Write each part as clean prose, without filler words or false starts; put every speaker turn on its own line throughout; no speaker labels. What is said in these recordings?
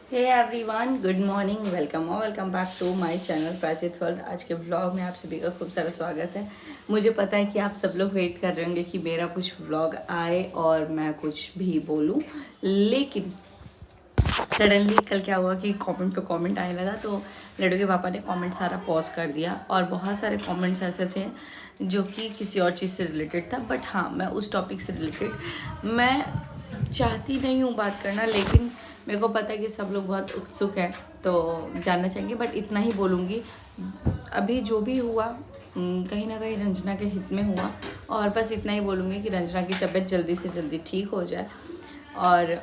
Hey everyone, good morning, welcome back to my channel Prachit world. आज के vlog में आप सभी का खूब सारा स्वागत है। मुझे पता है कि आप सब लोग वेट कर रहे होंगे कि मेरा कुछ व्लॉग आए और मैं कुछ भी बोलूं, लेकिन सडनली कल क्या हुआ कि कमेंट पे कमेंट आने लगा, तो लड्डू के पापा ने कमेंट सारा पॉज कर दिया और बहुत सारे कमेंट्स ऐसे थे जो कि किसी और चीज़ से रिलेटेड था। बट हाँ, मैं उस टॉपिक से रिलेटेड मैं चाहती नहीं हूँ बात करना, लेकिन मेरे को पता है कि सब लोग बहुत उत्सुक हैं तो जानना चाहेंगे। बट इतना ही बोलूँगी, अभी जो भी हुआ कहीं ना कहीं रंजना के हित में हुआ, और बस इतना ही बोलूँगी कि रंजना की तबीयत जल्दी से जल्दी ठीक हो जाए। और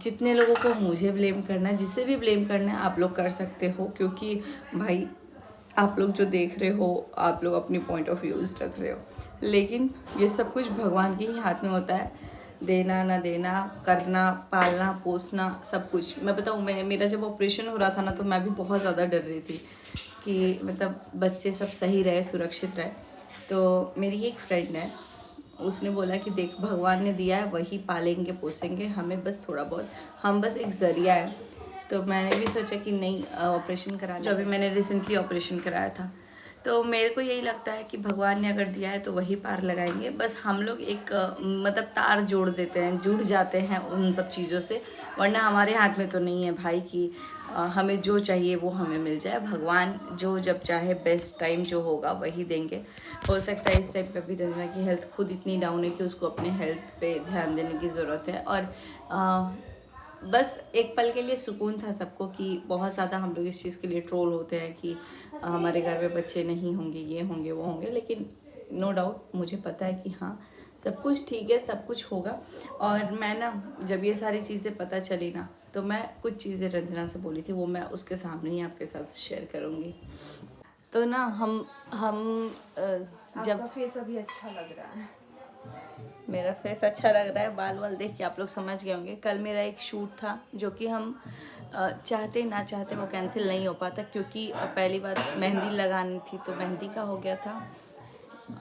जितने लोगों को मुझे ब्लेम करना है, जिससे भी ब्लेम करना है, आप लोग कर सकते हो, क्योंकि भाई आप लोग जो देख रहे हो, आप लोग अपनी पॉइंट ऑफ व्यूज़ रख रहे हो, लेकिन ये सब कुछ भगवान के ही हाथ में होता है। देना ना देना, करना, पालना, पोसना, सब कुछ। मैं बताऊँ, मेरा जब ऑपरेशन हो रहा था ना, तो मैं भी बहुत ज़्यादा डर रही थी कि मतलब बच्चे सब सही रहे, सुरक्षित रहे। तो मेरी एक फ्रेंड है, उसने बोला कि देख, भगवान ने दिया है, वही पालेंगे पोसेंगे, हमें बस थोड़ा बहुत, हम बस एक ज़रिया है। तो मैंने भी सोचा कि नहीं, ऑपरेशन करा, जो अभी मैंने रिसेंटली ऑपरेशन कराया था, तो मेरे को यही लगता है कि भगवान ने अगर दिया है तो वही पार लगाएंगे। बस हम लोग एक मतलब तार जोड़ देते हैं, जुड़ जाते हैं उन सब चीज़ों से, वरना हमारे हाथ में तो नहीं है भाई कि हमें जो चाहिए वो हमें मिल जाए। भगवान जो जब चाहे, बेस्ट टाइम जो होगा वही देंगे। हो सकता है इस टाइम पे भी रंजना की हेल्थ खुद इतनी डाउन है कि उसको अपने हेल्थ पे ध्यान देने की ज़रूरत है। और बस एक पल के लिए सुकून था सबको कि बहुत ज़्यादा हम लोग इस चीज़ के लिए ट्रोल होते हैं कि हमारे घर में बच्चे नहीं होंगे, ये होंगे, वो होंगे, लेकिन नो डाउट मुझे पता है कि हाँ, सब कुछ ठीक है, सब कुछ होगा। और मैं ना, जब ये सारी चीज़ें पता चली ना, तो मैं कुछ चीज़ें रंजना से बोली थी, वो मैं उसके सामने ही आपके साथ शेयर करूँगी। तो ना जब
फेस अभी अच्छा लग रहा है।
मेरा फेस अच्छा लग रहा है, बाल वाल देख के आप लोग समझ गए होंगे। कल मेरा एक शूट था जो कि हम चाहते ना चाहते वो कैंसिल नहीं हो पाता, क्योंकि पहली बात मेहंदी लगानी थी, तो मेहंदी का हो गया था,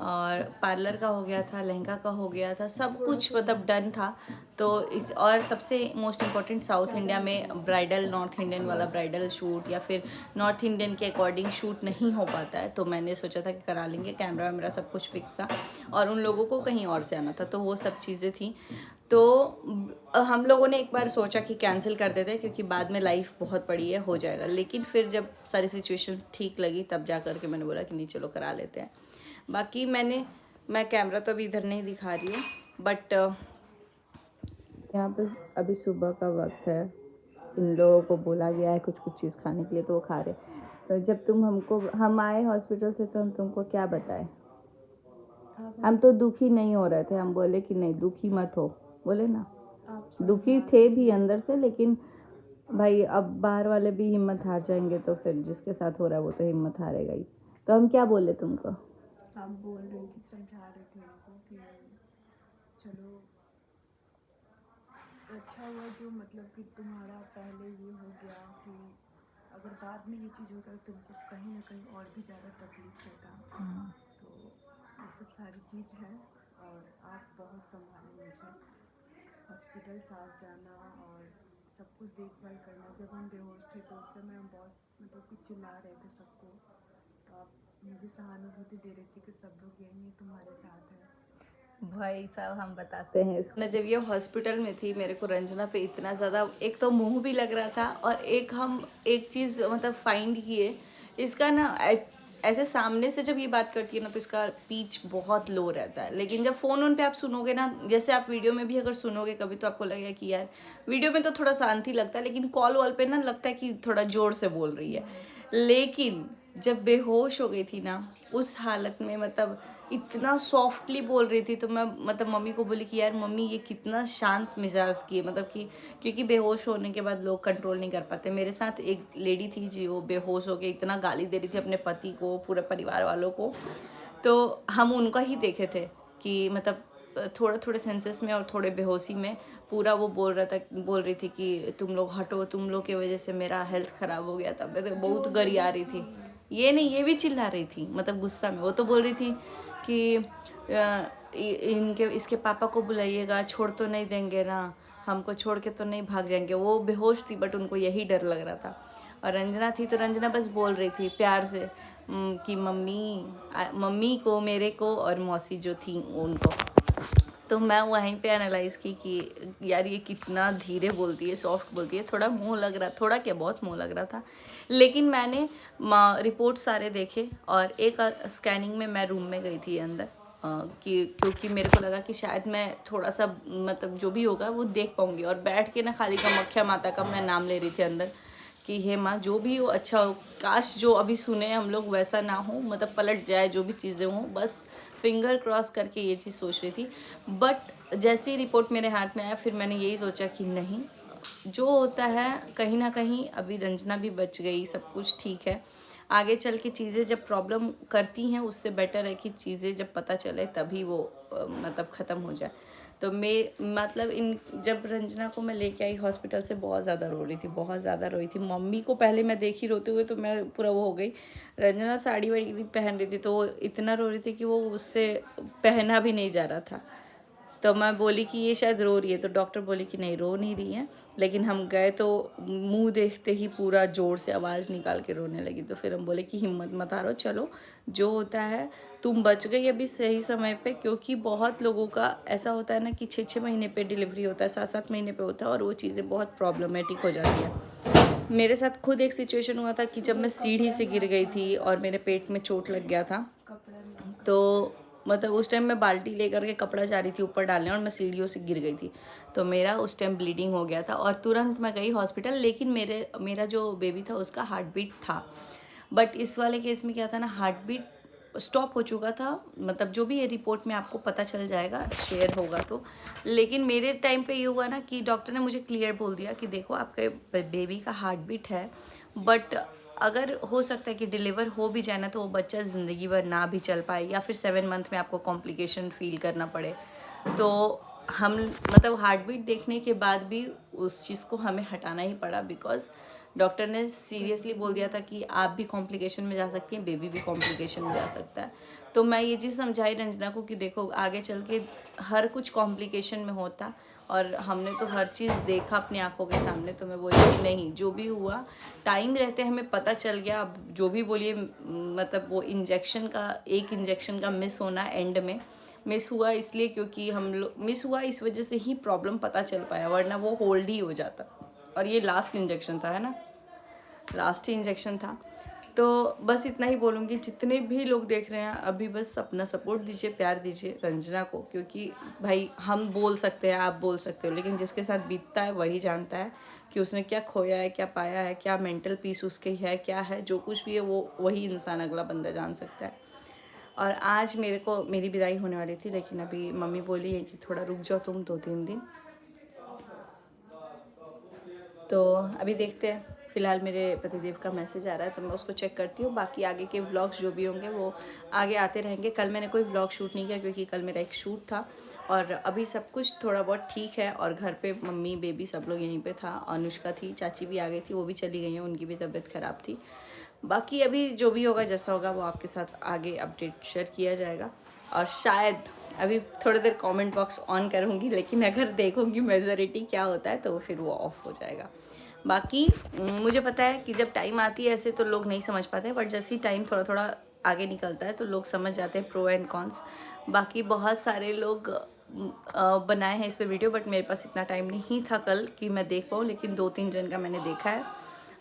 और पार्लर का हो गया था, लहंगा का हो गया था, सब कुछ मतलब डन था। तो इस, और सबसे मोस्ट इम्पॉर्टेंट, साउथ इंडिया में ब्राइडल, नॉर्थ इंडियन वाला ब्राइडल शूट या फिर नॉर्थ इंडियन के अकॉर्डिंग शूट नहीं हो पाता है, तो मैंने सोचा था कि करा लेंगे। कैमरा मेरा सब कुछ फिक्स था, और उन लोगों को कहीं और से आना था, तो वो सब चीज़ें थी। तो हम लोगों ने एक बार सोचा कि कैंसिल कर देते हैं, क्योंकि बाद में लाइफ बहुत बड़ी है, हो जाएगा। लेकिन फिर जब सारी सिचुएशन ठीक लगी, तब जा कर के मैंने बोला कि नहीं, चलो करा लेते हैं। बाकी मैं कैमरा तो अभी इधर नहीं दिखा रही हूँ, बट यहाँ पे अभी सुबह का वक्त है। इन लोगों को बोला गया है कुछ कुछ चीज़ खाने के लिए, तो वो खा रहे। तो जब हम आए हॉस्पिटल से, तो हम तुमको क्या बताएं? हम तो दुखी नहीं हो रहे थे, हम बोले कि नहीं, दुखी मत हो, बोले ना। दुखी थे भी अंदर से, लेकिन भाई अब बाहर वाले भी हिम्मत हार जाएंगे, तो फिर जिसके साथ हो रहा है वो तो हिम्मत हारेगा ही। तो हम क्या बोले तुमको?
आप बोल रही थी, समझा रहे थे उनको कि चलो अच्छा हुआ जो मतलब कि तुम्हारा पहले ये हो गया कि अगर बाद में ये चीज़ होता तो तुमको कहीं ना कहीं और भी ज़्यादा तकलीफ होता। तो ये सब सारी चीज़ है, और आप बहुत संभाले मुझे, हॉस्पिटल साथ जाना और सब कुछ देखभाल करना। जब हम बेहोश थे तो उस समय हम बहुत मतलब कि चिल्ला रहे थे सबको, तो आप मुझे सहानुभूति दे रही थी कि सब लोग यहीं हैं, तुम्हारे साथ हैं।
भाई साहब, हम बताते हैं। मैं जब ये हॉस्पिटल में थी, मेरे को रंजना पे इतना ज़्यादा, एक तो मुंह भी लग रहा था, और एक चीज़ मतलब फाइंड किए, इसका ना ऐसे सामने से जब ये बात करती है ना, तो इसका पिच बहुत लो रहता है। लेकिन जब फ़ोन पे आप सुनोगे ना, जैसे आप वीडियो में भी अगर सुनोगे कभी, तो आपको लगेगा कि यार वीडियो में तो थोड़ा शांति लगता है, लेकिन कॉल वॉल पे ना लगता है कि थोड़ा ज़ोर से बोल रही है। लेकिन जब बेहोश हो गई थी ना, उस हालत में मतलब इतना सॉफ्टली बोल रही थी, तो मैं मतलब मम्मी को बोली कि यार मम्मी, ये कितना शांत मिजाज की है, मतलब कि क्योंकि बेहोश होने के बाद लोग कंट्रोल नहीं कर पाते। मेरे साथ एक लेडी थी जी, वो बेहोश हो के इतना गाली दे रही थी अपने पति को, पूरे परिवार वालों को। तो हम उनका ही देखे थे कि मतलब थोड़े थोड़े सेंसेस में और थोड़े बेहोशी में पूरा वो बोल रही थी कि तुम लोग हटो, तुम लोग की वजह से मेरा हेल्थ ख़राब हो गया था। बहुत गरी आ रही थी। ये नहीं, ये भी चिल्ला रही थी, मतलब गुस्सा में। वो तो बोल रही थी कि इसके पापा को बुलाइएगा, छोड़ तो नहीं देंगे ना, हमको छोड़ के तो नहीं भाग जाएंगे। वो बेहोश थी बट उनको यही डर लग रहा था। और रंजना थी तो रंजना बस बोल रही थी प्यार से कि मम्मी को, मेरे को और मौसी जो थी उनको। तो मैं वहीं पे एनालाइज़ की कि यार ये कितना धीरे बोलती है, सॉफ्ट बोलती है। थोड़ा मुंह लग रहा, थोड़ा क्या बहुत मुंह लग रहा था। लेकिन मैंने रिपोर्ट सारे देखे और एक स्कैनिंग में मैं रूम में गई थी अंदर क्योंकि मेरे को लगा कि शायद मैं थोड़ा सा मतलब जो भी होगा वो देख पाऊँगी। और बैठ के ना खाली कामाख्या माता का मैं नाम ले रही थी अंदर कि हे माँ जो भी हो अच्छा हो, काश जो अभी सुने हम लोग वैसा ना हो, मतलब पलट जाए जो भी चीज़ें हों, बस फिंगर क्रॉस करके ये चीज़ सोच रही थी। बट जैसे ही रिपोर्ट मेरे हाथ में आया फिर मैंने यही सोचा कि नहीं, जो होता है कहीं ना कहीं अभी रंजना भी बच गई, सब कुछ ठीक है। आगे चल के चीज़ें जब प्रॉब्लम करती हैं उससे बेटर है कि चीज़ें जब पता चले तभी वो मतलब ख़त्म हो जाए। तो मैं मतलब जब रंजना को मैं लेके आई हॉस्पिटल से बहुत ज़्यादा रो रही थी, बहुत ज़्यादा रोई थी। मम्मी को पहले मैं देखी रोते हुए तो मैं पूरा वो हो गई। रंजना साड़ी वाड़ी पहन रही थी तो वो इतना रो रही थी कि वो उससे पहना भी नहीं जा रहा था। तो मैं बोली कि ये शायद रो रही है, तो डॉक्टर बोली कि नहीं रो नहीं रही है। लेकिन हम गए तो मुंह देखते ही पूरा ज़ोर से आवाज़ निकाल के रोने लगी। तो फिर हम बोले कि हिम्मत मत हारो, चलो जो होता है, तुम बच गई अभी सही समय पे। क्योंकि बहुत लोगों का ऐसा होता है ना कि 6-6 महीने पे डिलीवरी होता है, 7-7 महीने पे होता है और वो चीज़ें बहुत प्रॉब्लमेटिक हो जाती है। मेरे साथ खुद एक सिचुएशन हुआ था कि जब मैं सीढ़ी से गिर गई थी और मेरे पेट में चोट लग गया था। तो मतलब उस टाइम मैं बाल्टी लेकर के कपड़ा जा रही थी ऊपर डालने और मैं सीढ़ियों से गिर गई थी। तो मेरा उस टाइम ब्लीडिंग हो गया था और तुरंत मैं गई हॉस्पिटल। लेकिन मेरा जो बेबी था उसका हार्ट बीट था। बट इस वाले केस में क्या था ना, हार्ट बीट स्टॉप हो चुका था। मतलब जो भी ये रिपोर्ट में आपको पता चल जाएगा, शेयर होगा तो। लेकिन मेरे टाइम पे ये हुआ ना कि डॉक्टर ने मुझे क्लियर बोल दिया कि देखो आपके बेबी का हार्ट बीट है, बट अगर हो सकता है कि डिलीवर हो भी जाए ना तो वो बच्चा ज़िंदगी भर ना भी चल पाए या फिर 7 मंथ में आपको कॉम्प्लिकेशन फील करना पड़े। तो हम मतलब हार्ट बीट देखने के बाद भी उस चीज़ को हमें हटाना ही पड़ा, बिकॉज डॉक्टर ने सीरियसली बोल दिया था कि आप भी कॉम्प्लिकेशन में जा सकती हैं, बेबी भी कॉम्प्लिकेशन में जा सकता है। तो मैं ये चीज़ समझाई रंजना को कि देखो आगे चल के हर कुछ कॉम्प्लिकेशन में होता और हमने तो हर चीज़ देखा अपनी आंखों के सामने। तो मैं बोली कि नहीं, जो भी हुआ टाइम रहते हमें पता चल गया। अब जो भी बोलिए, मतलब वो एक इंजेक्शन का मिस होना एंड में मिस हुआ इसलिए क्योंकि हम लोग मिस हुआ इस वजह से ही प्रॉब्लम पता चल पाया, वरना वो होल्ड ही हो जाता। और ये लास्ट इंजेक्शन था, है ना, लास्ट ही इंजेक्शन था। तो बस इतना ही बोलूँगी, जितने भी लोग देख रहे हैं अभी बस अपना सपोर्ट दीजिए, प्यार दीजिए रंजना को। क्योंकि भाई हम बोल सकते हैं, आप बोल सकते हो, लेकिन जिसके साथ बीतता है वही जानता है कि उसने क्या खोया है, क्या पाया है, क्या मेंटल पीस उसके है, क्या है, जो कुछ भी है वो वही इंसान अगला बंदा जान सकता है। और आज मेरी विदाई होने वाली थी, लेकिन अभी मम्मी बोली है कि थोड़ा रुक जाओ तुम 2-3 दिन। तो अभी देखते हैं। फ़िलहाल मेरे पतिदेव का मैसेज आ रहा है तो मैं उसको चेक करती हूँ। बाकी आगे के व्लॉग्स जो भी होंगे वो आगे आते रहेंगे। कल मैंने कोई व्लॉग शूट नहीं किया क्योंकि कल मेरा एक शूट था। और अभी सब कुछ थोड़ा बहुत ठीक है और घर पे मम्मी बेबी सब लोग यहीं पे था। अनुष्का थी, चाची भी आ गई थी, वो भी चली गई हैं, उनकी भी तबीयत ख़राब थी। बाकी अभी जो भी होगा जैसा होगा वो आपके साथ आगे अपडेट शेयर किया जाएगा। और शायद अभी थोड़ी देर कमेंट बॉक्स ऑन करूँगी, लेकिन अगर देखूँगी मेजॉरिटी क्या होता है तो फिर वो ऑफ हो जाएगा। बाकी मुझे पता है कि जब टाइम आती है ऐसे तो लोग नहीं समझ पाते, बट जैसे ही टाइम थोड़ा थोड़ा आगे निकलता है तो लोग समझ जाते हैं प्रो एंड कॉन्स। बाकी बहुत सारे लोग बनाए हैं इस पे वीडियो, बट मेरे पास इतना टाइम नहीं था कल कि मैं देख पाऊँ। लेकिन 2-3 जन का मैंने देखा है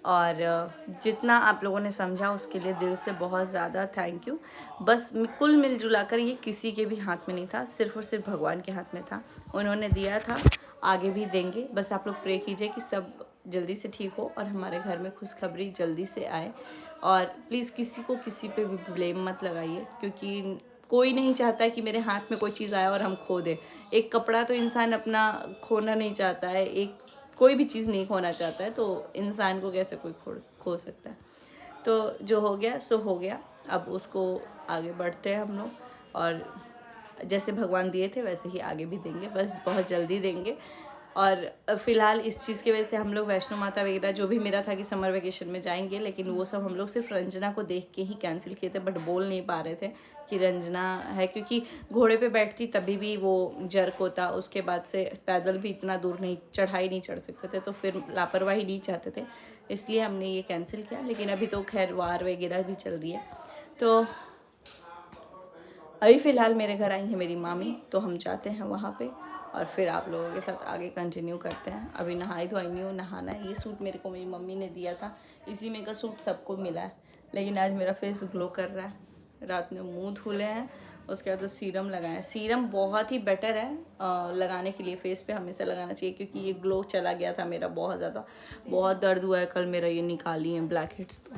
और जितना आप लोगों ने समझा उसके लिए दिल से बहुत ज़्यादा थैंक यू। बस कुल मिलजुला कर ये किसी के भी हाथ में नहीं था, सिर्फ़ और सिर्फ भगवान के हाथ में था। उन्होंने दिया था, आगे भी देंगे। बस आप लोग प्रे कीजिए कि सब जल्दी से ठीक हो और हमारे घर में खुशखबरी जल्दी से आए। और प्लीज़ किसी को किसी पे भी ब्लेम मत लगाइए, क्योंकि कोई नहीं चाहता है कि मेरे हाथ में कोई चीज़ आए और हम खो दें। एक कपड़ा तो इंसान अपना खोना नहीं चाहता है, एक कोई भी चीज़ नहीं खोना चाहता है, तो इंसान को कैसे कोई खो सकता है। तो जो हो गया सो हो गया, अब उसको आगे बढ़ते हैं हम लोग और जैसे भगवान दिए थे वैसे ही आगे भी देंगे, बस बहुत जल्दी देंगे। और फ़िलहाल इस चीज़ की वजह से हम लोग वैष्णो माता वगैरह जो भी मेरा था कि समर वेकेशन में जाएंगे, लेकिन वो सब हम लोग सिर्फ रंजना को देख के ही कैंसिल किए थे, बट बोल नहीं पा रहे थे कि रंजना है, क्योंकि घोड़े पे बैठती तभी भी वो जर्क होता, उसके बाद से पैदल भी इतना दूर नहीं चढ़ाई नहीं चढ़ सकते थे, तो फिर लापरवाही नहीं चाहते थे, इसलिए हमने ये कैंसिल किया। लेकिन अभी तो खैर वार वगैरह भी चल रही है, तो अभी फ़िलहाल मेरे घर आई है मेरी मामी, तो हम जाते हैं वहाँ पे और फिर आप लोगों के साथ आगे कंटिन्यू करते हैं। अभी नहाई धोई नहीं हूँ, नहाना है। ये सूट मेरे को मेरी मम्मी ने दिया था, इसी में का सूट सबको मिला है, लेकिन आज मेरा फेस ग्लो कर रहा है। रात में मुंह धुले हैं, उसके बाद तो सीरम लगाया। सीरम बहुत ही बेटर है लगाने के लिए, फेस पे हमेशा लगाना चाहिए, क्योंकि ये ग्लो चला गया था मेरा बहुत ज़्यादा, बहुत दर्द हुआ है कल मेरा, ये निकाली है ब्लैक हेड्स। तो